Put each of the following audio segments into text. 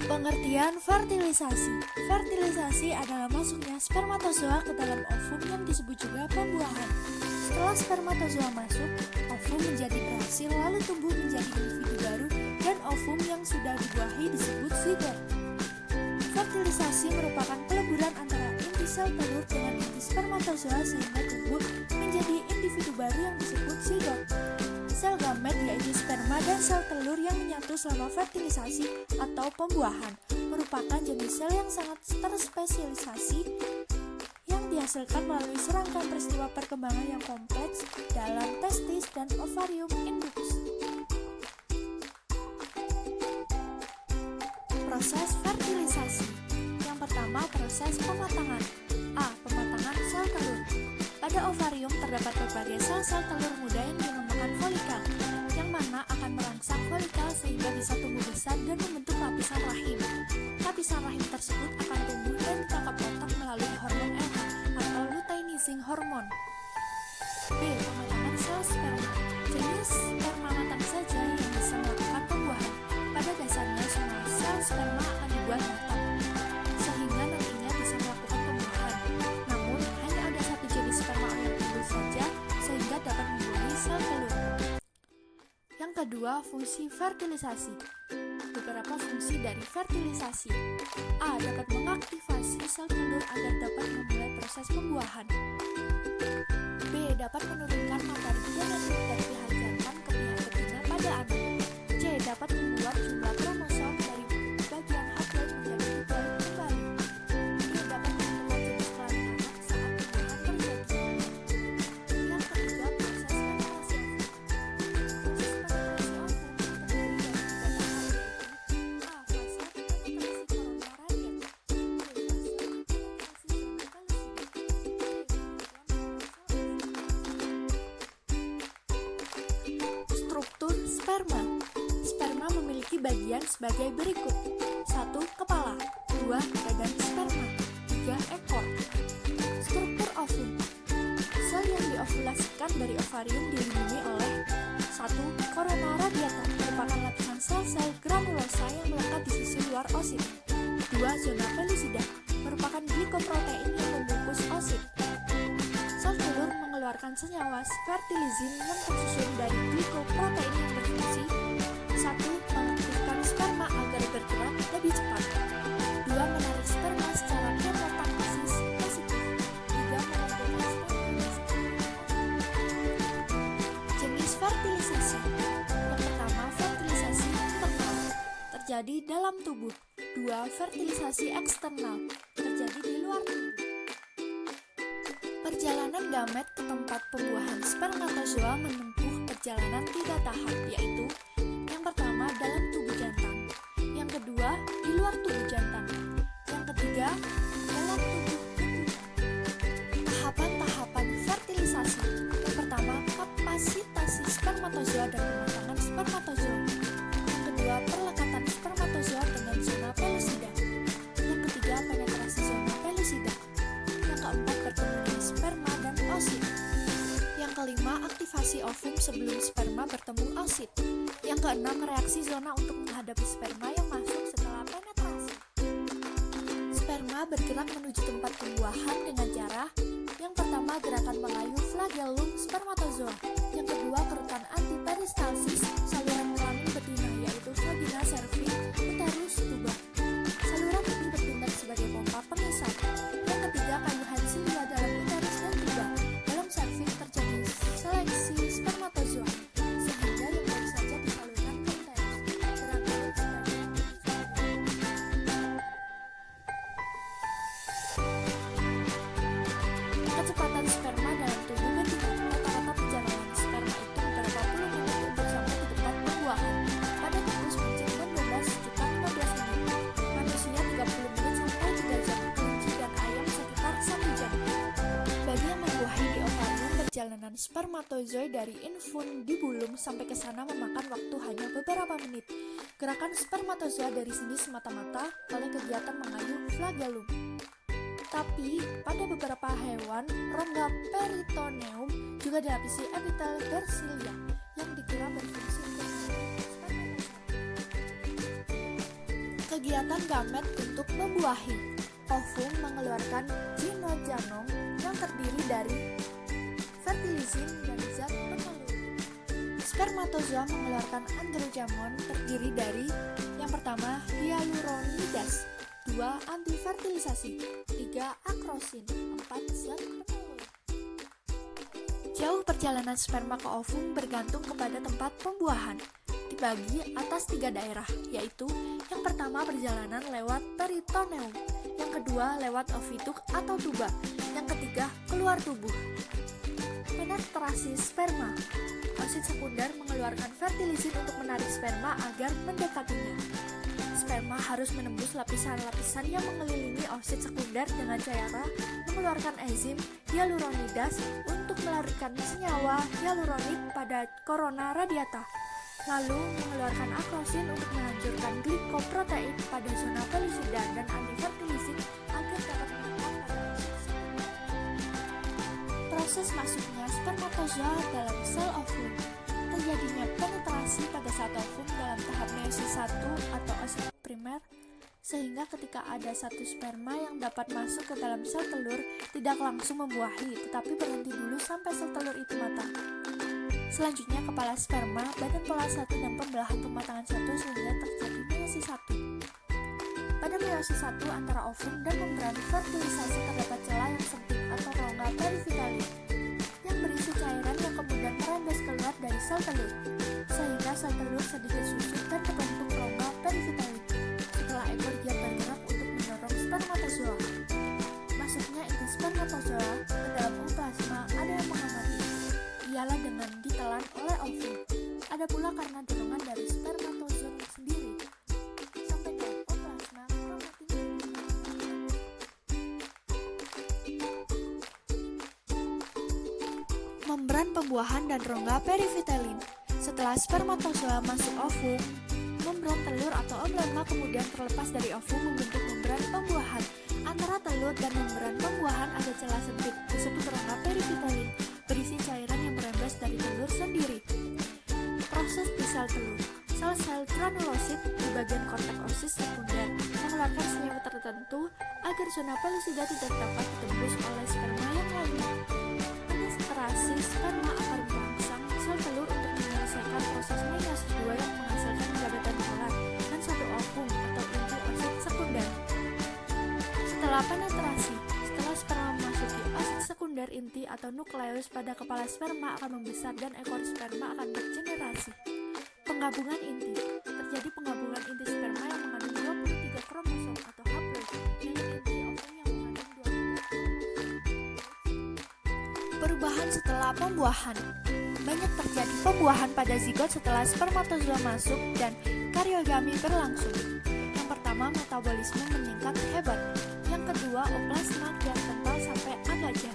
Pengertian fertilisasi. Fertilisasi adalah masuknya spermatozoa ke dalam ovum yang disebut juga pembuahan. Setelah spermatozoa masuk, ovum menjadi berhasil lalu tumbuh menjadi individu baru dan ovum yang sudah dibuahi disebut zigot. Fertilisasi merupakan peleburan antara inti sel telur dengan inti spermatozoa sehingga tumbuh menjadi individu baru yang disebut zigot. Sel gamet yaitu sperma dan sel telur yang menyatu selama fertilisasi atau pembuahan merupakan jenis sel yang sangat terspesialisasi yang dihasilkan melalui serangkaian peristiwa perkembangan yang kompleks dalam testis dan ovarium indukes. Proses fertilisasi. Yang pertama, proses pematangan. A. Pematangan sel telur. Pada ovarium terdapat berbagai sel-sel telur muda yang dinamakan folikel, yang mana akan merangsang folikel sehingga bisa tumbuh besar dan membentuk lapisan rahim. Lapisan rahim tersebut akan tumbuh dan ditangkap otak melalui hormon LH atau luteinizing hormone. B. Pematangan sel sperma. Jenis sperma matang saja yang bisa melakukan pembuahan. Pada dasarnya semua sel sperma akan dibuat matang, sehingga nantinya bisa melakukan pembuahan. Namun, hanya ada satu jenis sperma yang unggul saja, sehingga dapat membuahi sel telur. Yang kedua, fungsi fertilisasi. Beberapa fungsi dari fertilisasi. A. Dapat mengaktifasi sel telur agar dapat memulai proses pembuahan. B. Dapat menurunkan materi genetik dari pihak jantan ke pihak betina pada anak. C. Dapat membuat jumlah kromosom dari bagian haploid menjadi dibalik kembali. D. Dapat memperluas jenis kelamin anak saat pembuahan terjadi. Yang ketiga, proses fertilasi ovum. Proses fertilasi ovum terdiri dari tiga tahap, yaitu A. Fase penetrasi korona radiata. B. Fase penetrasi zona pelusida. Struktur sperma. Sperma memiliki bagian sebagai berikut. 1. Kepala. 2. Badan sperma. 3. Ekor. Struktur ovum. Sel yang diovulasikan dari ovarium dilindungi oleh 1. Korona radiata, merupakan lapisan sel-sel granulosa yang melekat di sisi luar oosit. 2. Zona pelusida, merupakan glikoprotein yang membungkus oosit. Sel telur mengeluarkan senyawa fertilizin yang tersusun dari glikoprotein yang berfungsi 1. Mengaktifkan sperma agar bergerak lebih cepat. 2. Menarik sperma secara kemotaksis positif. 3. Mengumpulkan sperma. Jenis fertilisasi. Yang pertama, fertilisasi internal, terjadi dalam tubuh. 2. Fertilisasi eksternal, terjadi di luar tubuh. Perjalanan gamet ke tempat pembuahan spermatozoa menempuh perjalanan 3 tahap, yaitu yang pertama dalam tubuh jantan, yang kedua di luar tubuh jantan, yang ketiga dalam tubuh betina. Tahapan-tahapan fertilisasi. Yang pertama, kapasitasi spermatozoa dan pematangan spermatozoa. Yang kedua, perlekatan spermatozoa dengan zona pelusida. Yang ketiga, penetrasi zona pelusida. Yang keempat, bertemu sperma dan oosit. Yang kelima, aktivasi ovum sebelum sperma bertemu oosit. Yang keenam, reaksi zona untuk menghadapi sperma yang masuk setelah penetrasi. Sperma bergerak menuju tempat pembuahan dengan cara: yang pertama, gerakan mengayuh flagellum spermatozoa. Yang kedua, kerutan antiperistalsis saluran kelamin betina yaitu vagina, cervix, uterus, tuba. Saluran ini bertindak sebagai pompa pengisap. Yang ketiga, kayuhan silia dalam uterus dan tuba. Dalam cervix terjadi seleksi spermatozoa sehingga yang baru saja disalurkan ke uterus. Gerak-gerik sperma. Kecepatan sperma dalam tubuh betina. Rata-rata perjalanan sperma itu beberapa puluh menit untuk sampai di tempat pembuahan. Pada tikus, kucing, dan bebas sekitar 15 menit. Manusia 30 menit sampai 3 jam. Kelinci dan ayam sekitar 1 jam. Bagi yang membuahi di ovarium, perjalanan spermatozoid dari infundibulum sampai ke sana memakan waktu hanya beberapa menit. Gerakan spermatozoa dari sini semata-mata oleh kegiatan mengayuh flagellum. Tapi, pada beberapa hewan, rongga peritoneum juga dilapisi epitel bersilia yang dikira berfungsi untuk menangkap spermatozoa. Kegiatan gamet untuk membuahi. Ovum mengeluarkan ginogenom yang terdiri dari fertilizin dan zat penelur. Spermatozoa mengeluarkan androgemon terdiri dari yang pertama hyaluronidas, 2 antifertilisasi, 3 akrosin, 4 zat penelur. Jauh perjalanan sperma ke ovum bergantung kepada tempat pembuahan. Dibagi atas 3 daerah, yaitu yang pertama perjalanan lewat peritoneum, yang kedua lewat oviduct atau tuba, yang ketiga keluar tubuh. Penetrasi sperma. Oosit sekunder mengeluarkan fertilizin untuk menarik sperma agar mendekatinya. Sperma harus menembus lapisan-lapisan yang mengelilingi oosit sekunder dengan cara mengeluarkan enzim hyaluronidas untuk melarikan senyawa hyaluronik pada korona radiata, lalu mengeluarkan akrosin untuk menghancurkan glikoprotein pada zona pelusida dan antifertilizin agar dapat menekan pada proses masuknya spermatozoa dalam sel ovum. Terjadinya penetrasi pada saat ovum dalam tahap meiosis 1 atau oosit primer, sehingga ketika ada satu sperma yang dapat masuk ke dalam sel telur tidak langsung membuahi, tetapi berhenti dulu sampai sel telur itu matang. Selanjutnya kepala sperma, badan pola 1 dan pembelahan pematangan 1 sehingga terjadi meiosis 1. Pada meiosis 1 antara ovum dan membran fertilisasi terdapat celah yang sempit atau rongga perivitalin yang berisi cairan yang kemudian merembes keluar dari sel telur, sehingga sel telur sedikit susut dan terbentuk rongga perivitalin. Setelah ekor giat bergerak untuk mendorong spermatozoa. Masuknya inti spermatozoa ke dalam plasma ada yang mengamati, ialah dengan ditelan oleh ovum. Ada pula karena dorongan dari spermatozoa sendiri. Sampai ke plasma kromatin. Membran pembuahan dan rongga perivitalin. Setelah spermatozoa masuk ovum, membran telur atau oblema kemudian terlepas dari ovum membentuk membran pembuahan. Antara telur dan membran pembuahan ada celah sempit disebut rongga perivitalin, berisi cairan yang merembes dari telur sendiri. Proses di sel telur. Sel-sel granulosit di bagian korteks oosit sekunder mengeluarkan senyawa tertentu agar zona pelusida tidak dapat ditembus oleh sperma yang lainnya. Penetrasi sperma akan merangsang sel telur untuk menyelesaikan proses meiosis 2 yang menghasilkan jabatan polar dan satu ovum atau inti oosit sekunder. Setelah penetrasi, setelah sperma memasuki oosit sekunder, inti atau nukleus pada kepala sperma akan membesar dan ekor sperma akan bergenerasi. Penggabungan inti. Terjadi penggabungan inti sperma yang mengandung 23 kromosom atau haploid dengan inti ovum yang mengandung 23. Perubahan setelah pembuahan. Banyak terjadi pembuahan pada zigot setelah spermatozoa masuk dan karyogami berlangsung. Yang pertama, metabolisme meningkat hebat. Yang kedua, oplasma kian kental sampai agaja.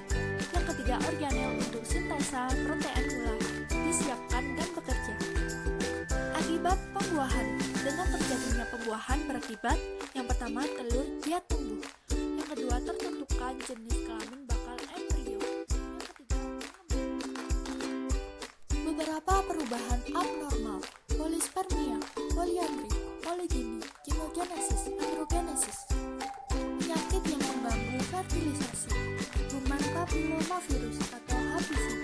Yang ketiga, organel untuk sintesa protein ulang disiapkan dan bekerja. Akibat pembuahan. Dengan terjadinya pembuahan berakibat yang pertama, telur giat tumbuh. Yang kedua, tertentukan jenis kelamin bakal embrio. Yang ketiga, beberapa perubahan abnormal: polispermia, poliandri, polygeny, ginogenesis, androgenesis. Penyakit yang mengganggu fertilisasi, human papillomavirus atau HPV.